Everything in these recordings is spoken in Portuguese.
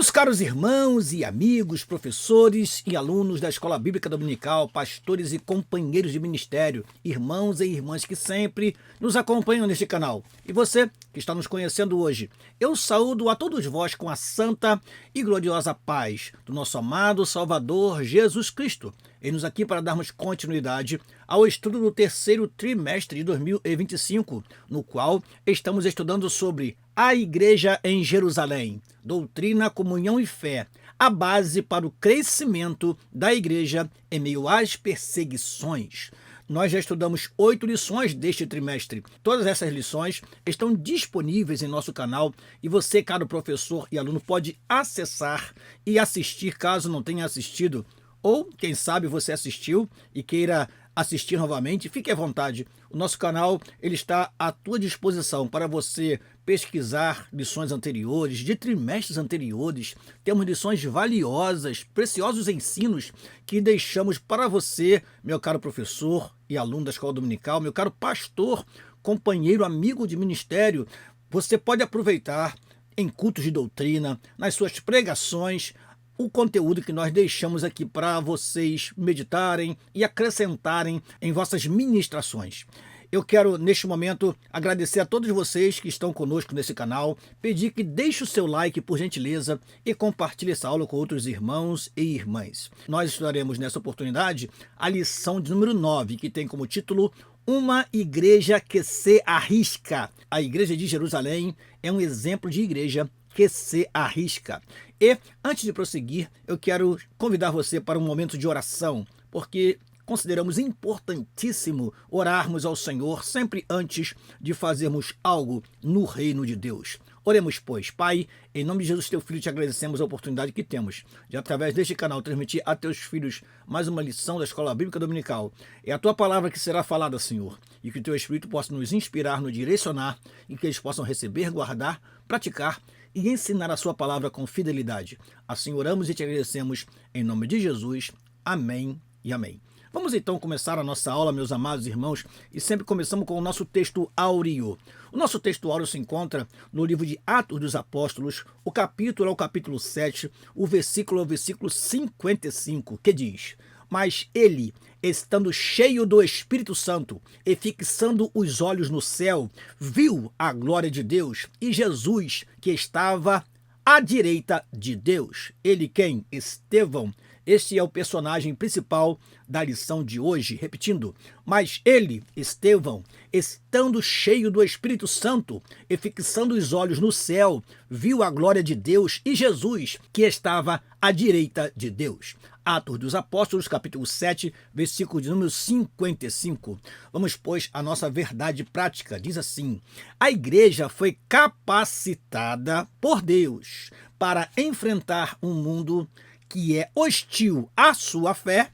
Meus caros irmãos e amigos, professores e alunos da Escola Bíblica Dominical, pastores e companheiros de ministério, irmãos e irmãs que sempre nos acompanham neste canal, e você que está nos conhecendo hoje, eu saúdo a todos vós com a santa e gloriosa paz do nosso amado Salvador Jesus Cristo. Eis-nos aqui para darmos continuidade ao estudo do terceiro trimestre de 2025, no qual estamos estudando sobre a Igreja em Jerusalém, doutrina, comunhão e fé, a base para o crescimento da Igreja em meio às perseguições. Nós já estudamos 8 lições deste trimestre. Todas essas lições estão disponíveis em nosso canal e você, caro professor e aluno, pode acessar e assistir caso não tenha assistido. Ou, quem sabe, você assistiu e queira assistir novamente, fique à vontade. O nosso canal ele está à tua disposição para você pesquisar lições anteriores, de trimestres anteriores. Temos lições valiosas, preciosos ensinos que deixamos para você, meu caro professor e aluno da Escola Dominical, meu caro pastor, companheiro, amigo de ministério. Você pode aproveitar em cultos de doutrina, nas suas pregações, o conteúdo que nós deixamos aqui para vocês meditarem e acrescentarem em vossas ministrações. Eu quero, neste momento, agradecer a todos vocês que estão conosco nesse canal, pedir que deixe o seu like, por gentileza, e compartilhe essa aula com outros irmãos e irmãs. Nós estudaremos nessa oportunidade a lição de número 9, que tem como título Uma Igreja que se Arrisca. A Igreja de Jerusalém é um exemplo de igreja que se arrisca. E, antes de prosseguir, eu quero convidar você para um momento de oração, porque consideramos importantíssimo orarmos ao Senhor sempre antes de fazermos algo no reino de Deus. Oremos, pois. Pai, em nome de Jesus, teu Filho, te agradecemos a oportunidade que temos de, através deste canal, transmitir a teus filhos mais uma lição da Escola Bíblica Dominical. É a tua palavra que será falada, Senhor, e que o teu Espírito possa nos inspirar, nos direcionar, e que eles possam receber, guardar, praticar e ensinar a sua palavra com fidelidade. Assim oramos e te agradecemos em nome de Jesus. Amém e amém. Vamos então começar a nossa aula, meus amados irmãos, e sempre começamos com o nosso texto áureo. O nosso texto áureo se encontra no livro de Atos dos Apóstolos, o capítulo é o capítulo 7, o versículo é o versículo 55, que diz: Mas ele, estando cheio do Espírito Santo e fixando os olhos no céu, viu a glória de Deus e Jesus, que estava à direita de Deus. Ele quem? Estevão. Este é o personagem principal da lição de hoje. Repetindo, mas ele, Estevão, estando cheio do Espírito Santo e fixando os olhos no céu, viu a glória de Deus e Jesus, que estava à direita de Deus. Atos dos Apóstolos, capítulo 7, versículo de número 55. Vamos, pois, à nossa verdade prática. Diz assim: a igreja foi capacitada por Deus para enfrentar um mundo que é hostil à sua fé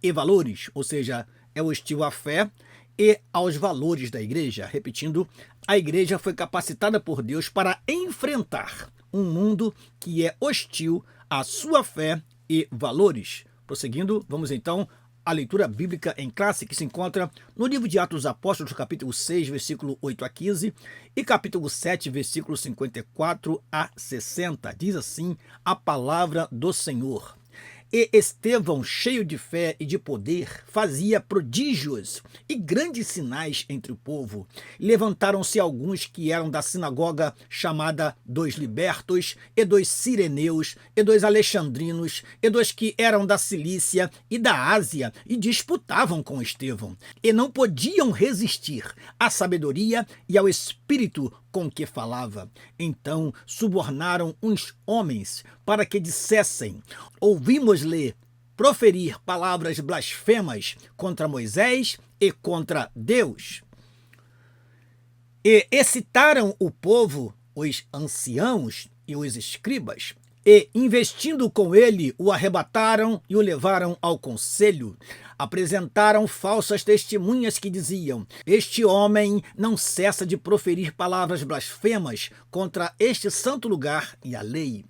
e valores, ou seja, é hostil à fé e aos valores da igreja. Repetindo, a igreja foi capacitada por Deus para enfrentar um mundo que é hostil à sua fé e valores. Prosseguindo, vamos então à leitura bíblica em classe, que se encontra no livro de Atos dos Apóstolos, capítulo 6, versículo 8 a 15, e capítulo 7, versículo 54 a 60. Diz assim a palavra do Senhor: E Estevão, cheio de fé e de poder, fazia prodígios e grandes sinais entre o povo. Levantaram-se alguns que eram da sinagoga chamada dos libertos, e dos sireneus, e dos alexandrinos, e dos que eram da Cilícia e da Ásia, e disputavam com Estevão, e não podiam resistir à sabedoria e ao espírito com que falava. Então subornaram uns homens para que dissessem: ouvimos-lhe proferir palavras blasfemas contra Moisés e contra Deus. E excitaram o povo, os anciãos e os escribas, e, investindo com ele, o arrebataram e o levaram ao conselho. Apresentaram falsas testemunhas que diziam: este homem não cessa de proferir palavras blasfemas contra este santo lugar e a lei.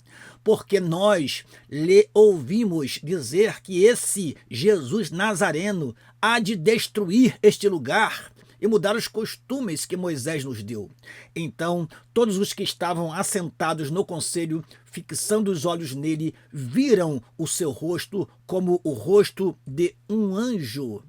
Porque nós lhe ouvimos dizer que esse Jesus Nazareno há de destruir este lugar e mudar os costumes que Moisés nos deu. Então, todos os que estavam assentados no conselho, fixando os olhos nele, viram o seu rosto como o rosto de um anjo.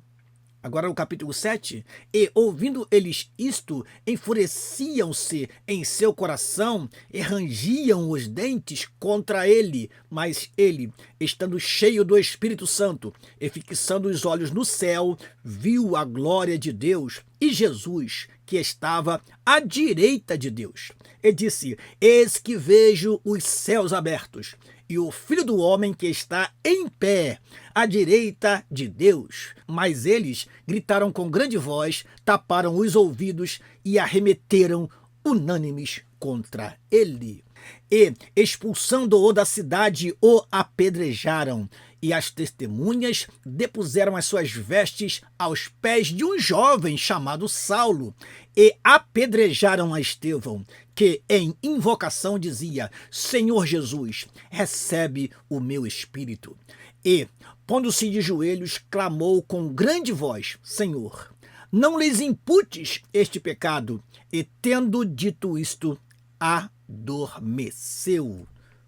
Agora o capítulo 7, e ouvindo eles isto, enfureciam-se em seu coração e rangiam os dentes contra ele. Mas ele, estando cheio do Espírito Santo e fixando os olhos no céu, viu a glória de Deus e Jesus, que estava à direita de Deus. E disse: Eis que vejo os céus abertos e o Filho do Homem que está em pé, à direita de Deus. Mas eles gritaram com grande voz, taparam os ouvidos e arremeteram unânimes contra ele. E, expulsando-o da cidade, o apedrejaram. E as testemunhas depuseram as suas vestes aos pés de um jovem chamado Saulo e apedrejaram a Estevão, que em invocação dizia: Senhor Jesus, recebe o meu espírito. E, pondo-se de joelhos, clamou com grande voz: Senhor, não lhes imputes este pecado. E, tendo dito isto, adormeceu.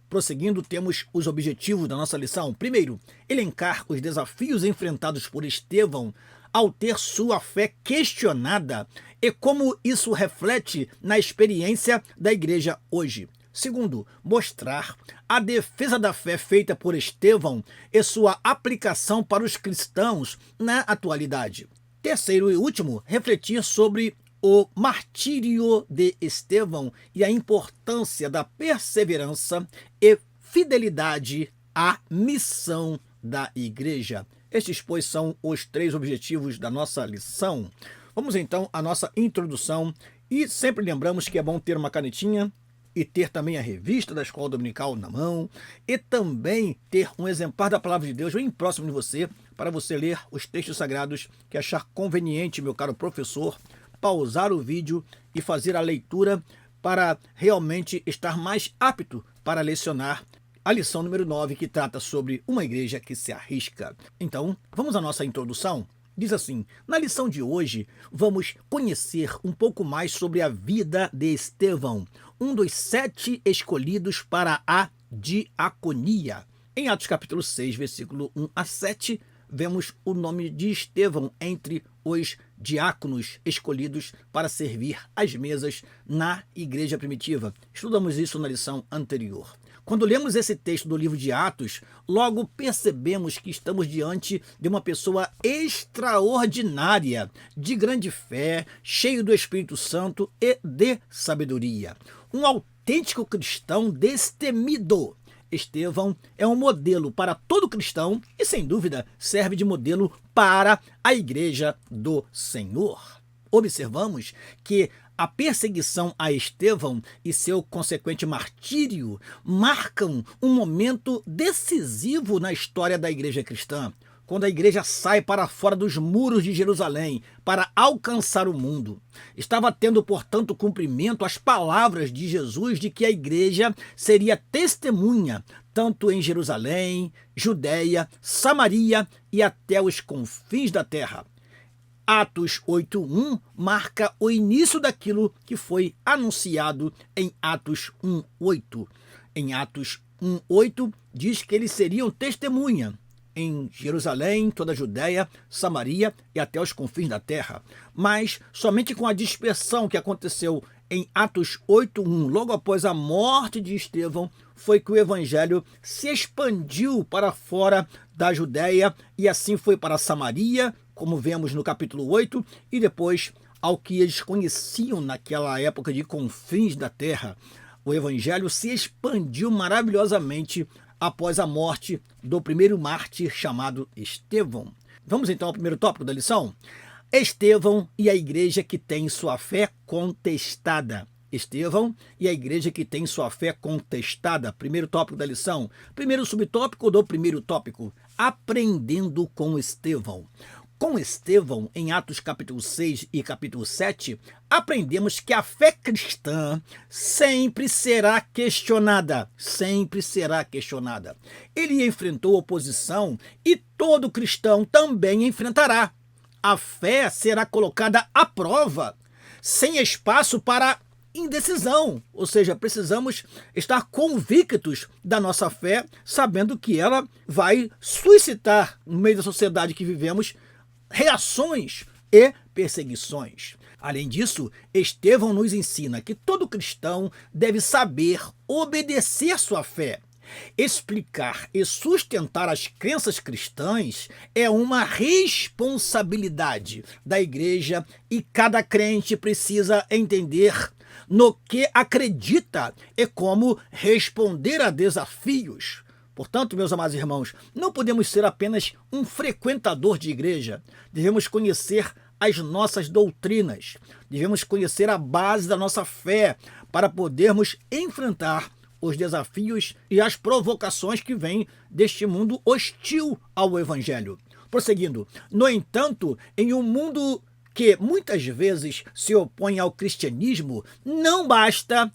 Prosseguindo, temos os objetivos da nossa lição. Primeiro, elencar os desafios enfrentados por Estevão ao ter sua fé questionada e como isso reflete na experiência da igreja hoje. Segundo, mostrar a defesa da fé feita por Estevão e sua aplicação para os cristãos na atualidade. Terceiro e último, refletir sobre o martírio de Estevão e a importância da perseverança e fidelidade à missão da igreja. Estes, pois, são os 3 objetivos da nossa lição. Vamos então à nossa introdução e sempre lembramos que é bom ter uma canetinha e ter também a revista da Escola Dominical na mão e também ter um exemplar da Palavra de Deus bem próximo de você para você ler os textos sagrados que achar conveniente, meu caro professor, pausar o vídeo e fazer a leitura para realmente estar mais apto para lecionar a lição número 9, que trata sobre uma igreja que se arrisca. Então, vamos à nossa introdução? Diz assim: na lição de hoje, vamos conhecer um pouco mais sobre a vida de Estevão, um dos 7 escolhidos para a diaconia. Em Atos capítulo 6, versículo 1 a 7, vemos o nome de Estevão entre os diáconos escolhidos para servir às mesas na igreja primitiva. Estudamos isso na lição anterior. Quando lemos esse texto do livro de Atos, logo percebemos que estamos diante de uma pessoa extraordinária, de grande fé, cheio do Espírito Santo e de sabedoria. Um autêntico cristão destemido. Estevão é um modelo para todo cristão e, sem dúvida, serve de modelo para a Igreja do Senhor. Observamos que a perseguição a Estevão e seu consequente martírio marcam um momento decisivo na história da igreja cristã, quando a igreja sai para fora dos muros de Jerusalém para alcançar o mundo. Estava tendo, portanto, cumprimento às palavras de Jesus de que a igreja seria testemunha tanto em Jerusalém, Judéia, Samaria e até os confins da terra. Atos 8.1 marca o início daquilo que foi anunciado em Atos 1.8. Em Atos 1.8 diz que eles seriam testemunha em Jerusalém, toda a Judéia, Samaria e até os confins da terra. Mas somente com a dispersão que aconteceu em Atos 8.1, logo após a morte de Estevão, foi que o evangelho se expandiu para fora da Judéia e assim foi para Samaria, como vemos no capítulo 8, e depois ao que eles conheciam naquela época de confins da terra. O evangelho se expandiu maravilhosamente após a morte do primeiro mártir chamado Estevão. Vamos então ao primeiro tópico da lição? Estevão e a igreja que tem sua fé contestada. Estevão e a igreja que tem sua fé contestada. Primeiro tópico da lição. Primeiro subtópico do primeiro tópico. Aprendendo com Estevão. Com Estevão, em Atos capítulo 6 e capítulo 7, aprendemos que a fé cristã sempre será questionada. Sempre será questionada. Ele enfrentou oposição e todo cristão também enfrentará. a fé será colocada à prova, sem espaço para indecisão. Ou seja, precisamos estar convictos da nossa fé, sabendo que ela vai suscitar, no meio da sociedade que vivemos, reações e perseguições. Além disso, Estevão nos ensina que todo cristão deve saber obedecer sua fé. Explicar e sustentar as crenças cristãs é uma responsabilidade da igreja e cada crente precisa entender no que acredita e como responder a desafios. Portanto, meus amados irmãos, não podemos ser apenas um frequentador de igreja. Devemos conhecer as nossas doutrinas. Devemos conhecer a base da nossa fé para podermos enfrentar os desafios e as provocações que vêm deste mundo hostil ao Evangelho. Prosseguindo, no entanto, em um mundo que muitas vezes se opõe ao cristianismo, não basta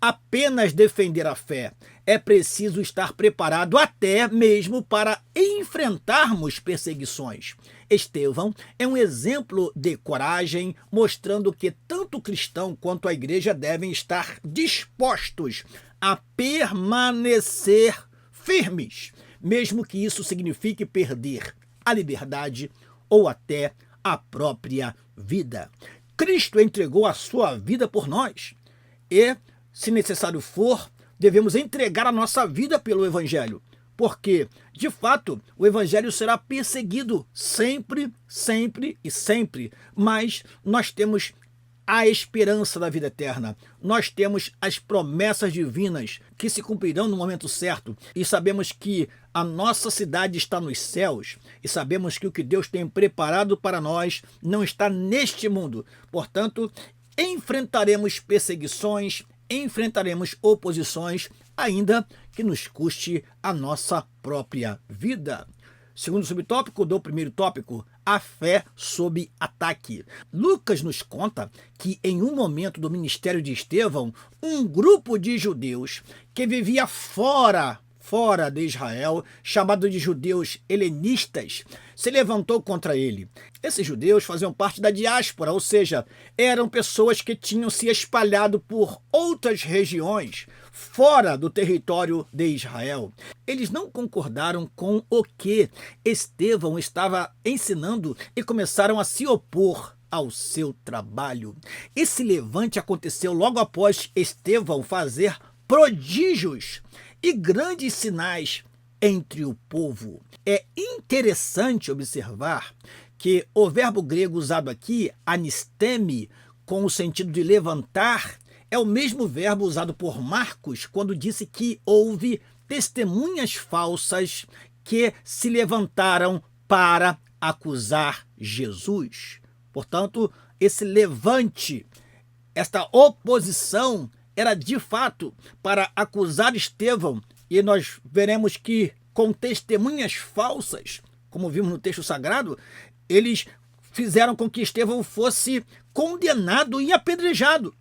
apenas defender a fé. É preciso estar preparado até mesmo para enfrentarmos perseguições. Estevão é um exemplo de coragem, mostrando que tanto o cristão quanto a igreja devem estar dispostos a permanecer firmes, mesmo que isso signifique perder a liberdade ou até a própria vida. Cristo entregou a sua vida por nós e, se necessário for, devemos entregar a nossa vida pelo Evangelho, porque, de fato, o Evangelho será perseguido sempre, sempre e sempre, mas nós temos a esperança da vida eterna, nós temos as promessas divinas que se cumprirão no momento certo, e sabemos que a nossa cidade está nos céus, e sabemos que o que Deus tem preparado para nós não está neste mundo. Portanto, enfrentaremos perseguições, enfrentaremos oposições, ainda que nos custe a nossa própria vida. Segundo subtópico do primeiro tópico, a fé sob ataque. Lucas nos conta que em um momento do ministério de Estevão, um grupo de judeus que vivia fora de Israel, chamado de judeus helenistas, se levantou contra ele. Esses judeus faziam parte da diáspora, ou seja, eram pessoas que tinham se espalhado por outras regiões, fora do território de Israel. Eles não concordaram com o que Estevão estava ensinando e começaram a se opor ao seu trabalho. Esse levante aconteceu logo após Estevão fazer prodígios e grandes sinais entre o povo. É interessante observar que o verbo grego usado aqui, anistemi, com o sentido de levantar, é o mesmo verbo usado por Marcos quando disse que houve testemunhas falsas que se levantaram para acusar Jesus. Portanto, esse levante, esta oposição, era de fato para acusar Estevão, e nós veremos que com testemunhas falsas, como vimos no texto sagrado, eles fizeram com que Estevão fosse condenado e apedrejado.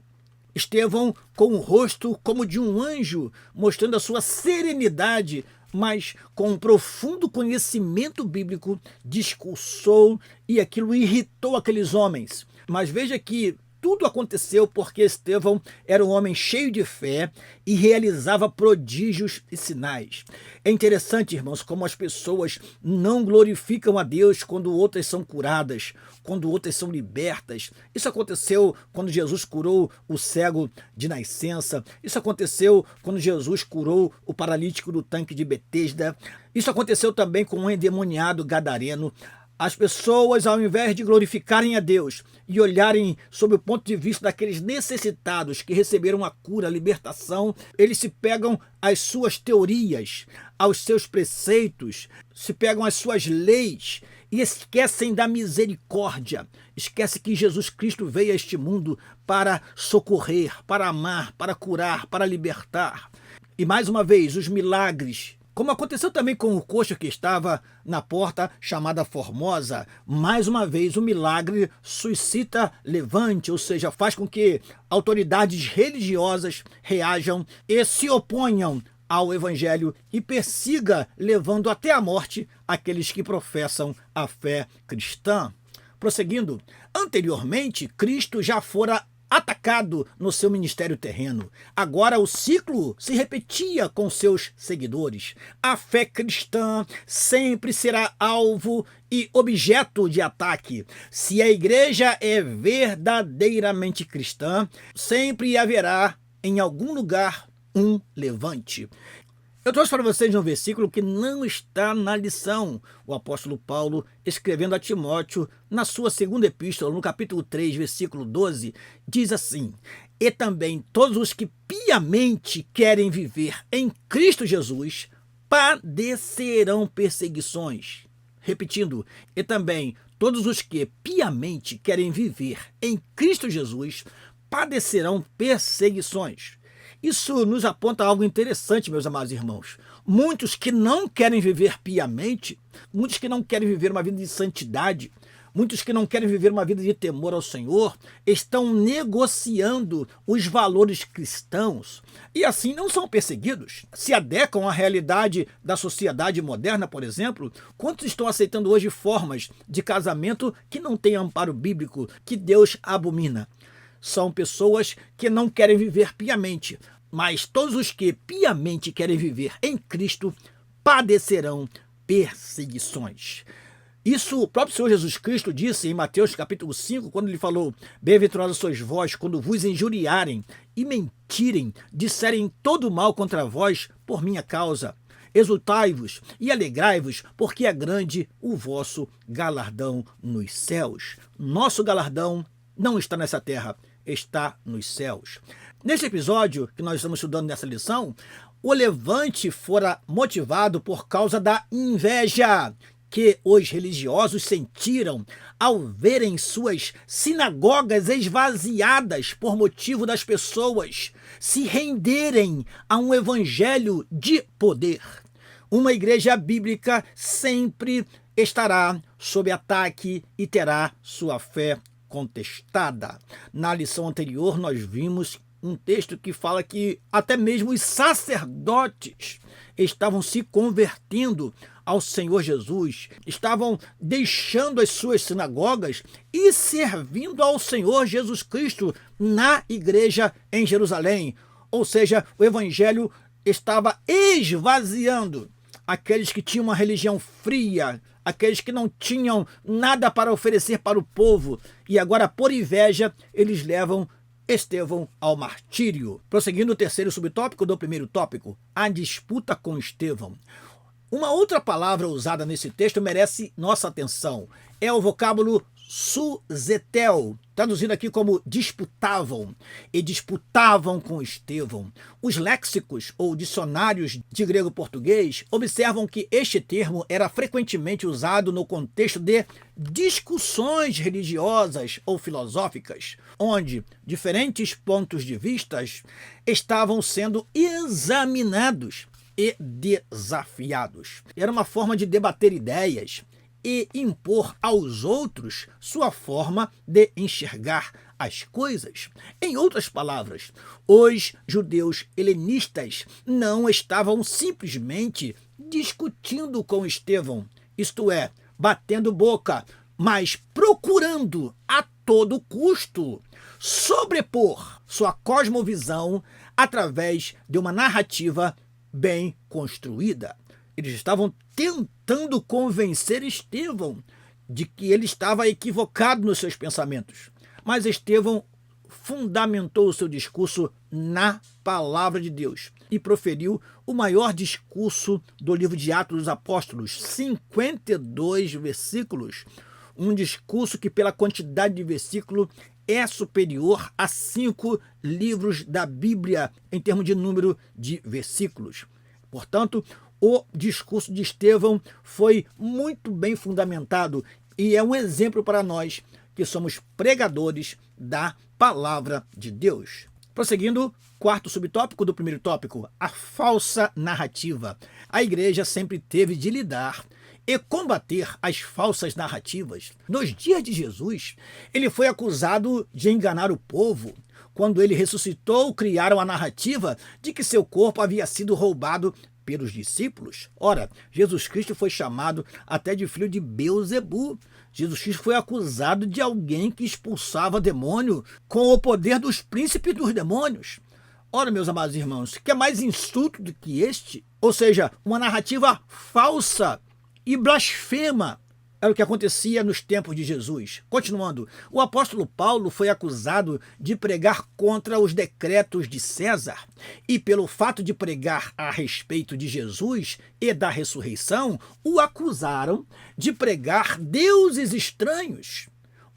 Estevão, com o rosto como de um anjo, mostrando a sua serenidade, mas com um profundo conhecimento bíblico, discursou e aquilo irritou aqueles homens. Mas veja que tudo aconteceu porque Estevão era um homem cheio de fé e realizava prodígios e sinais. É interessante, irmãos, como as pessoas não glorificam a Deus quando outras são curadas, quando outras são libertas. Isso aconteceu quando Jesus curou o cego de nascença. Isso aconteceu quando Jesus curou o paralítico do tanque de Betesda. Isso aconteceu também com um endemoniado gadareno. As pessoas, ao invés de glorificarem a Deus e olharem sob o ponto de vista daqueles necessitados que receberam a cura, a libertação, eles se pegam às suas teorias, aos seus preceitos, se pegam às suas leis e esquecem da misericórdia. Esquecem que Jesus Cristo veio a este mundo para socorrer, para amar, para curar, para libertar. E mais uma vez, os milagres, como aconteceu também com o coxo que estava na porta chamada Formosa, mais uma vez o milagre suscita levante, ou seja, faz com que autoridades religiosas reajam e se oponham ao evangelho e persiga, levando até a morte, aqueles que professam a fé cristã. Prosseguindo, anteriormente, Cristo já fora atacado no seu ministério terreno. Agora o ciclo se repetia com seus seguidores. A fé cristã sempre será alvo e objeto de ataque. Se a igreja é verdadeiramente cristã, sempre haverá em algum lugar um levante. Eu trouxe para vocês um versículo que não está na lição. O apóstolo Paulo, escrevendo a Timóteo, na sua segunda epístola, no capítulo 3, versículo 12, diz assim: e também todos os que piamente querem viver em Cristo Jesus padecerão perseguições. Repetindo, e também todos os que piamente querem viver em Cristo Jesus padecerão perseguições. Isso nos aponta algo interessante, meus amados irmãos. Muitos que não querem viver piamente, muitos que não querem viver uma vida de santidade, muitos que não querem viver uma vida de temor ao Senhor, estão negociando os valores cristãos e assim não são perseguidos. Se adequam à realidade da sociedade moderna, por exemplo. Quantos estão aceitando hoje formas de casamento que não têm amparo bíblico, que Deus abomina? São pessoas que não querem viver piamente, mas todos os que piamente querem viver em Cristo padecerão perseguições. Isso o próprio Senhor Jesus Cristo disse em Mateus capítulo 5, quando ele falou: bem-aventurados sois vós quando vos injuriarem e mentirem, disserem todo mal contra vós por minha causa. Exultai-vos e alegrai-vos, porque é grande o vosso galardão nos céus. Nosso galardão não está nessa terra, está nos céus. Neste episódio que nós estamos estudando nessa lição, o levante fora motivado por causa da inveja que os religiosos sentiram ao verem suas sinagogas esvaziadas por motivo das pessoas se renderem a um evangelho de poder. Uma igreja bíblica sempre estará sob ataque e terá sua fé contestada. Na lição anterior, nós vimos um texto que fala que até mesmo os sacerdotes estavam se convertendo ao Senhor Jesus, estavam deixando as suas sinagogas e servindo ao Senhor Jesus Cristo na igreja em Jerusalém. Ou seja, o evangelho estava esvaziando aqueles que tinham uma religião fria, aqueles que não tinham nada para oferecer para o povo, e agora, por inveja, eles levam Estevão ao martírio. Prosseguindo o terceiro subtópico do primeiro tópico, a disputa com Estevão. Uma outra palavra usada nesse texto merece nossa atenção. É o vocábulo suzetel, traduzido aqui como disputavam, e disputavam com Estevão. Os léxicos ou dicionários de grego-português observam que este termo era frequentemente usado no contexto de discussões religiosas ou filosóficas, onde diferentes pontos de vista estavam sendo examinados e desafiados. Era uma forma de debater ideias e impor aos outros sua forma de enxergar as coisas. Em outras palavras, os judeus helenistas não estavam simplesmente discutindo com Estevão, isto é, batendo boca, mas procurando a todo custo sobrepor sua cosmovisão através de uma narrativa bem construída. Eles estavam tentando convencer Estevão de que ele estava equivocado nos seus pensamentos. Mas Estevão fundamentou o seu discurso na palavra de Deus e proferiu o maior discurso do livro de Atos dos Apóstolos, 52 versículos. Um discurso que, pela quantidade de versículos, é superior a 5 livros da Bíblia em termos de número de versículos. Portanto, o discurso de Estevão foi muito bem fundamentado e é um exemplo para nós que somos pregadores da palavra de Deus. Prosseguindo, quarto subtópico do primeiro tópico, a falsa narrativa. A igreja sempre teve de lidar e combater as falsas narrativas. Nos dias de Jesus, ele foi acusado de enganar o povo quando ele ressuscitou, criaram a narrativa de que seu corpo havia sido roubado pelos discípulos. Ora, Jesus Cristo foi chamado até de filho de Beelzebu. Jesus Cristo foi acusado de alguém que expulsava demônio com o poder dos príncipes dos demônios. Ora, meus amados irmãos, que é mais insulto do que este? Ou seja, uma narrativa falsa e blasfema. Era o que acontecia nos tempos de Jesus. Continuando, o apóstolo Paulo foi acusado de pregar contra os decretos de César. E pelo fato de pregar a respeito de Jesus e da ressurreição, o acusaram de pregar deuses estranhos.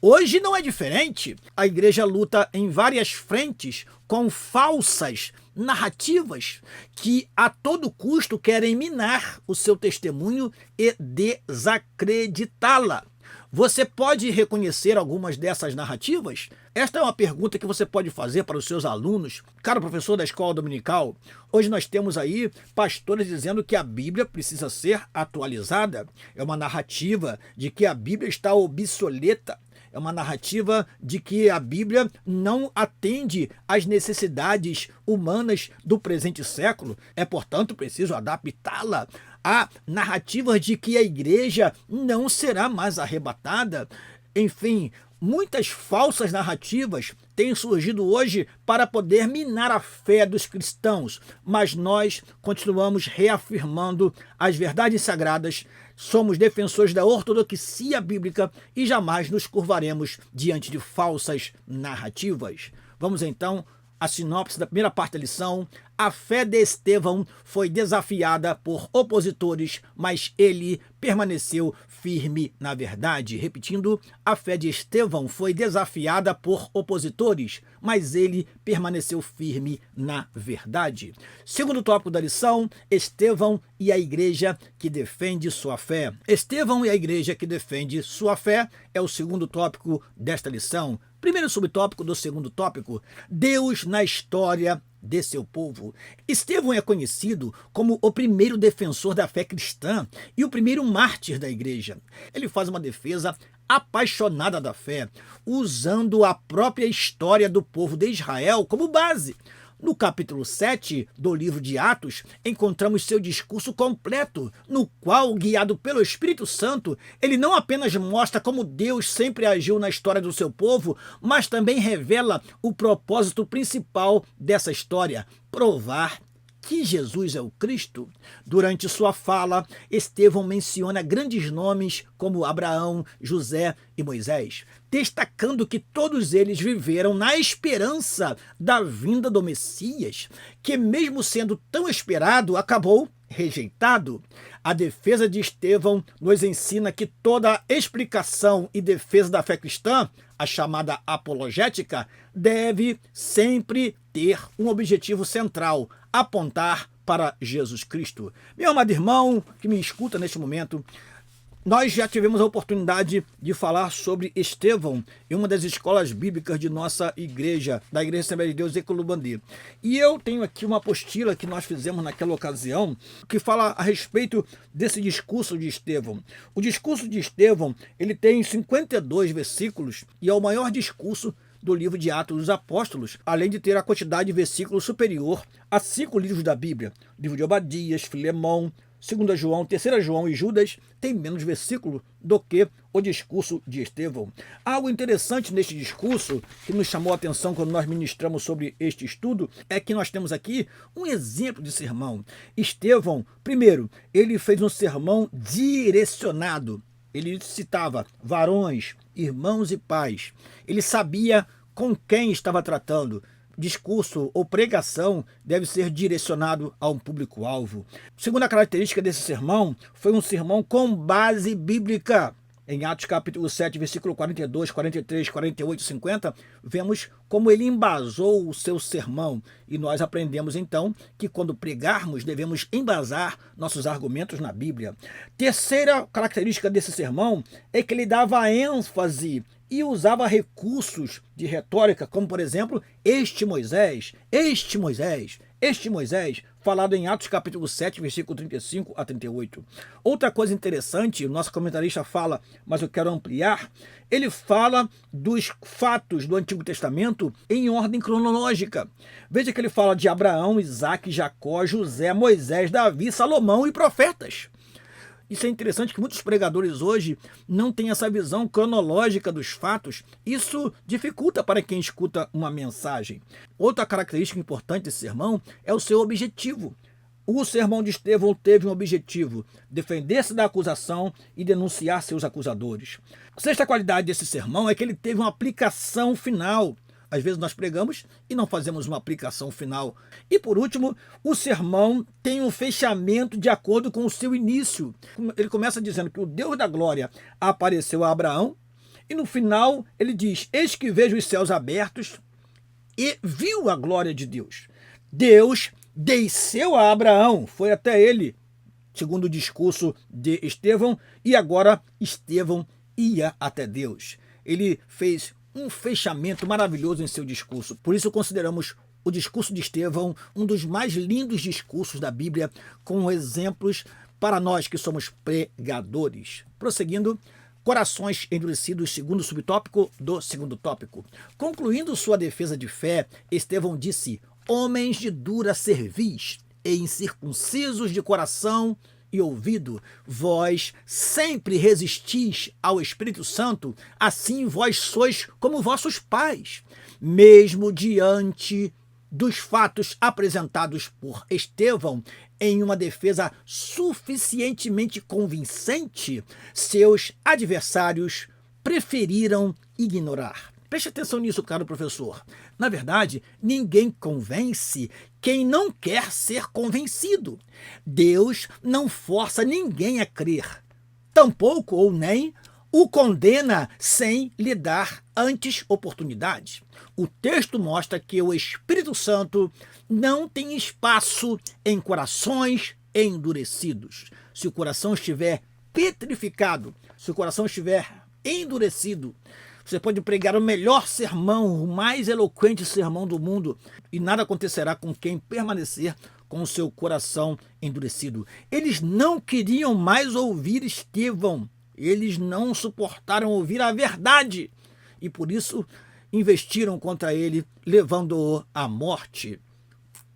Hoje não é diferente. A igreja luta em várias frentes com falsas narrativas que a todo custo querem minar o seu testemunho e desacreditá-la. Você pode reconhecer algumas dessas narrativas? Esta é uma pergunta que você pode fazer para os seus alunos. Caro professor da escola dominical, hoje nós temos aí pastores dizendo que a Bíblia precisa ser atualizada. É uma narrativa de que a Bíblia está obsoleta. É uma narrativa de que a Bíblia não atende às necessidades humanas do presente século. É, portanto, preciso adaptá-la. Há narrativas de que a igreja não será mais arrebatada. Enfim, muitas falsas narrativas têm surgido hoje para poder minar a fé dos cristãos, mas nós continuamos reafirmando as verdades sagradas. Somos defensores da ortodoxia bíblica e jamais nos curvaremos diante de falsas narrativas. Vamos então à sinopse da primeira parte da lição. A fé de Estevão foi desafiada por opositores, mas ele permaneceu firme na verdade. Repetindo, a fé de Estevão foi desafiada por opositores, mas ele permaneceu firme na verdade. Segundo tópico da lição, Estevão e a igreja que defende sua fé. Estevão e a igreja que defende sua fé é o segundo tópico desta lição. Primeiro subtópico do segundo tópico, Deus na história de seu povo. Estevão é conhecido como o primeiro defensor da fé cristã e o primeiro mártir da igreja. Ele faz uma defesa apaixonada da fé, usando a própria história do povo de Israel como base. No capítulo 7 do livro de Atos, encontramos seu discurso completo, no qual, guiado pelo Espírito Santo, ele não apenas mostra como Deus sempre agiu na história do seu povo, mas também revela o propósito principal dessa história: provar que Jesus é o Cristo. Durante sua fala, Estevão menciona grandes nomes como Abraão, José e Moisés, destacando que todos eles viveram na esperança da vinda do Messias, que mesmo sendo tão esperado, acabou rejeitado. A defesa de Estevão nos ensina que toda explicação e defesa da fé cristã, a chamada apologética, deve sempre ter um objetivo central: apontar para Jesus Cristo. Meu amado irmão que me escuta neste momento, nós já tivemos a oportunidade de falar sobre Estevão em uma das escolas bíblicas de nossa igreja, da Igreja Assembleia de Deus Ecolubandê. E eu tenho aqui uma apostila que nós fizemos naquela ocasião, que fala a respeito desse discurso de Estevão. O discurso de Estevão, ele tem 52 versículos e é o maior discurso do livro de Atos dos Apóstolos, além de ter a quantidade de versículos superior a 5 livros da Bíblia. Livro de Obadias, Filemão, 2 João, 3 João e Judas tem menos versículo do que o discurso de Estevão. Algo interessante neste discurso que nos chamou a atenção quando nós ministramos sobre este estudo é que nós temos aqui um exemplo de sermão. Estevão, primeiro, ele fez um sermão direcionado. Ele citava varões, irmãos e pais. Ele sabia com quem estava tratando. Discurso ou pregação deve ser direcionado a um público-alvo. Segunda característica desse sermão foi um sermão com base bíblica. Em Atos capítulo 7, versículo 42, 43, 48 e 50, vemos como ele embasou o seu sermão. E nós aprendemos então que quando pregarmos devemos embasar nossos argumentos na Bíblia. Terceira característica desse sermão é que ele dava ênfase e usava recursos de retórica, como por exemplo, este Moisés, este Moisés, falado em Atos capítulo 7, versículo 35 a 38. Outra coisa interessante, o nosso comentarista fala, mas eu quero ampliar, ele fala dos fatos do Antigo Testamento em ordem cronológica. Veja que ele fala de Abraão, Isaque, Jacó, José, Moisés, Davi, Salomão e profetas. Isso é interessante que muitos pregadores hoje não têm essa visão cronológica dos fatos. Isso dificulta para quem escuta uma mensagem. Outra característica importante desse sermão é o seu objetivo. O sermão de Estevão teve um objetivo: defender-se da acusação e denunciar seus acusadores. A sexta qualidade desse sermão é que ele teve uma aplicação final. Às vezes nós pregamos e não fazemos uma aplicação final. E por último, o sermão tem um fechamento de acordo com o seu início. Ele começa dizendo que o Deus da glória apareceu a Abraão e no final ele diz: eis que vejo os céus abertos e viu a glória de Deus. Deus desceu a Abraão, foi até ele, segundo o discurso de Estevão, e agora Estevão ia até Deus. Ele fez um fechamento maravilhoso em seu discurso. Por isso consideramos o discurso de Estevão um dos mais lindos discursos da Bíblia, com exemplos para nós que somos pregadores. Prosseguindo, corações endurecidos, segundo subtópico do segundo tópico. Concluindo sua defesa de fé, Estevão disse: homens de dura cerviz e incircuncisos de coração e ouvido, vós sempre resistis ao Espírito Santo, assim vós sois como vossos pais. Mesmo diante dos fatos apresentados por Estevão em uma defesa suficientemente convincente, seus adversários preferiram ignorar. Preste atenção nisso, caro professor. Na verdade, ninguém convence quem não quer ser convencido. Deus não força ninguém a crer. Tampouco ou nem o condena sem lhe dar antes oportunidade. O texto mostra que o Espírito Santo não tem espaço em corações endurecidos. Se o coração estiver petrificado, se o coração estiver endurecido, você pode pregar o melhor sermão, o mais eloquente sermão do mundo, e nada acontecerá com quem permanecer com o seu coração endurecido. Eles não queriam mais ouvir Estevão. Eles não suportaram ouvir a verdade e por isso investiram contra ele, levando-o à morte.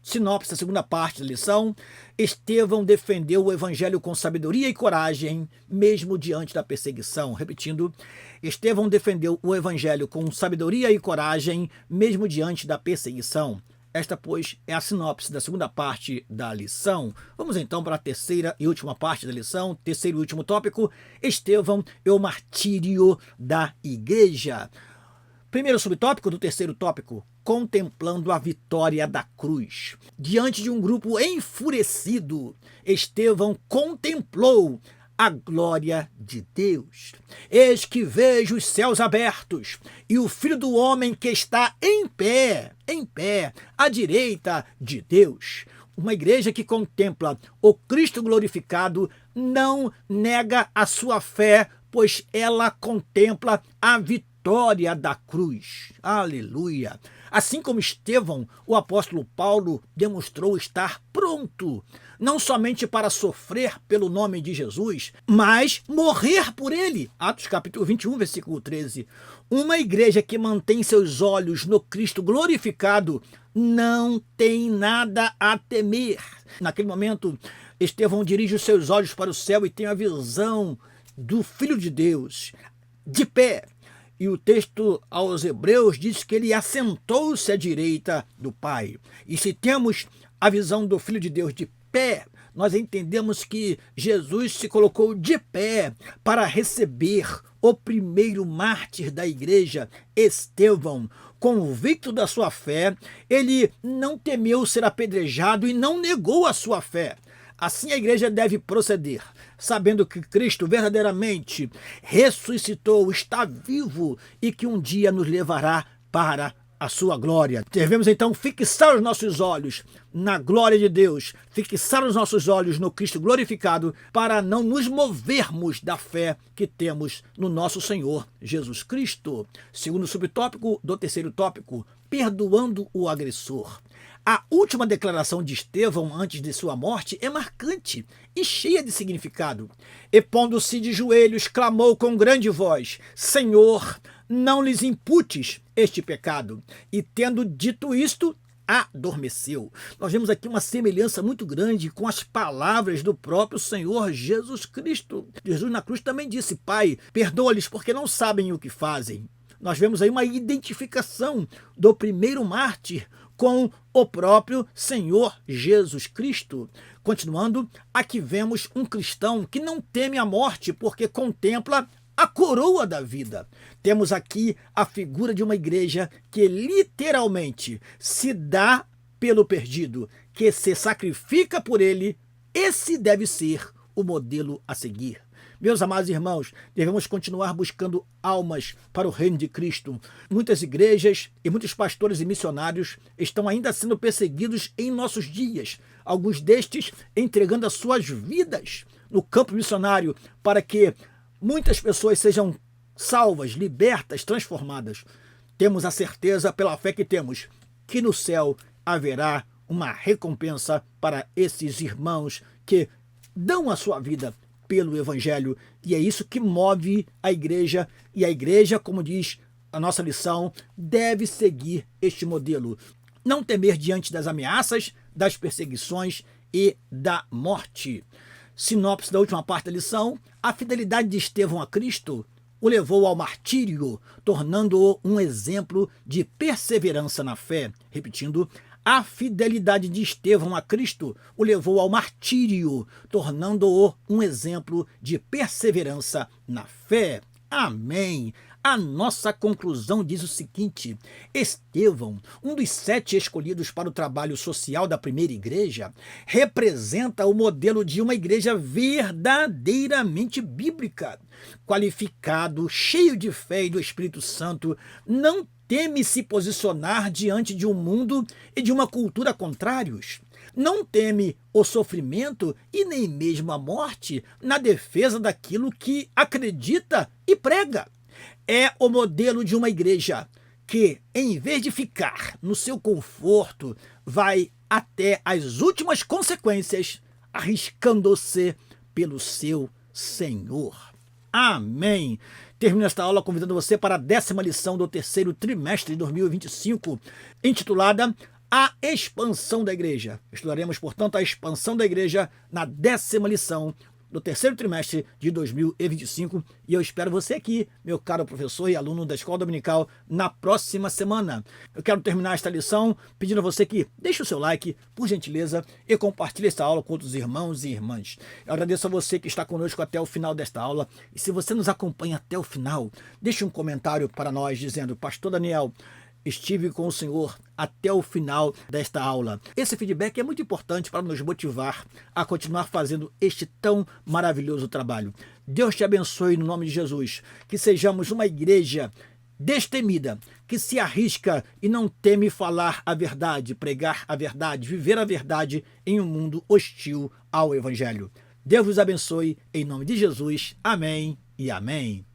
Sinopse, a segunda parte da lição: Estevão defendeu o evangelho com sabedoria e coragem, mesmo diante da perseguição. Repetindo, Estevão defendeu o evangelho com sabedoria e coragem, mesmo diante da perseguição. Esta, pois, é a sinopse da segunda parte da lição. Vamos então para a terceira e última parte da lição, terceiro e último tópico: Estevão e o martírio da igreja. Primeiro subtópico do terceiro tópico: contemplando a vitória da cruz. Diante de um grupo enfurecido, Estevão contemplou a glória de Deus. Eis que vejo os céus abertos e o Filho do Homem que está em pé, à direita de Deus. Uma igreja que contempla o Cristo glorificado não nega a sua fé, pois ela contempla a vitória da cruz. Aleluia! Assim como Estevão, o apóstolo Paulo demonstrou estar pronto, não somente para sofrer pelo nome de Jesus, mas morrer por ele. Atos capítulo 21, versículo 13. Uma igreja que mantém seus olhos no Cristo glorificado não tem nada a temer. Naquele momento, Estevão dirige os seus olhos para o céu e tem a visão do Filho de Deus, de pé. E o texto aos Hebreus diz que ele assentou-se à direita do Pai. E se temos a visão do Filho de Deus de pé, nós entendemos que Jesus se colocou de pé para receber o primeiro mártir da igreja, Estevão. Convicto da sua fé, ele não temeu ser apedrejado e não negou a sua fé. Assim a igreja deve proceder, sabendo que Cristo verdadeiramente ressuscitou, está vivo e que um dia nos levará para a sua glória. Devemos então fixar os nossos olhos na glória de Deus, fixar os nossos olhos no Cristo glorificado, para não nos movermos da fé que temos no nosso Senhor Jesus Cristo. Segundo subtópico do terceiro tópico, perdoando o agressor. A última declaração de Estevão antes de sua morte é marcante e cheia de significado. E pondo-se de joelhos, clamou com grande voz: Senhor, não lhes imputes este pecado. E tendo dito isto, adormeceu. Nós vemos aqui uma semelhança muito grande com as palavras do próprio Senhor Jesus Cristo. Jesus na cruz também disse: Pai, perdoa-lhes porque não sabem o que fazem. Nós vemos aí uma identificação do primeiro mártir com o próprio Senhor Jesus Cristo. Continuando, aqui vemos um cristão que não teme a morte porque contempla a coroa da vida. Temos aqui a figura de uma igreja que literalmente se dá pelo perdido, que se sacrifica por ele. Esse deve ser o modelo a seguir. Meus amados irmãos, devemos continuar buscando almas para o reino de Cristo. Muitas igrejas e muitos pastores e missionários estão ainda sendo perseguidos em nossos dias. Alguns destes entregando as suas vidas no campo missionário para que muitas pessoas sejam salvas, libertas, transformadas. Temos a certeza, pela fé que temos, que no céu haverá uma recompensa para esses irmãos que dão a sua vida pelo Evangelho. E é isso que move a igreja. E a igreja, como diz a nossa lição, deve seguir este modelo. Não temer diante das ameaças, das perseguições e da morte. Sinopse da última parte da lição: a fidelidade de Estevão a Cristo o levou ao martírio, tornando-o um exemplo de perseverança na fé. Repetindo, a fidelidade de Estevão a Cristo o levou ao martírio, tornando-o um exemplo de perseverança na fé. Amém. A nossa conclusão diz o seguinte: Estevão, um dos 7 escolhidos para o trabalho social da primeira igreja, representa o modelo de uma igreja verdadeiramente bíblica. Qualificado, cheio de fé e do Espírito Santo, não teme se posicionar diante de um mundo e de uma cultura contrários. Não teme o sofrimento e nem mesmo a morte na defesa daquilo que acredita e prega. É o modelo de uma igreja que, em vez de ficar no seu conforto, vai até as últimas consequências, arriscando-se pelo seu Senhor. Amém. Termino esta aula convidando você para a 10ª lição do terceiro trimestre de 2025, intitulada A Expansão da Igreja. Estudaremos, portanto, a expansão da igreja na 10ª lição do terceiro trimestre de 2025. E eu espero você aqui, meu caro professor e aluno da Escola Dominical, na próxima semana. Eu quero terminar esta lição pedindo a você que deixe o seu like, por gentileza, e compartilhe esta aula com outros irmãos e irmãs. Eu agradeço a você que está conosco até o final desta aula. E se você nos acompanha até o final, deixe um comentário para nós dizendo: Pastor Daniel, estive com o Senhor até o final desta aula. Esse feedback é muito importante para nos motivar a continuar fazendo este tão maravilhoso trabalho. Deus te abençoe no nome de Jesus. Que sejamos uma igreja destemida, que se arrisca e não teme falar a verdade, pregar a verdade, viver a verdade em um mundo hostil ao Evangelho. Deus vos abençoe em nome de Jesus. Amém e amém.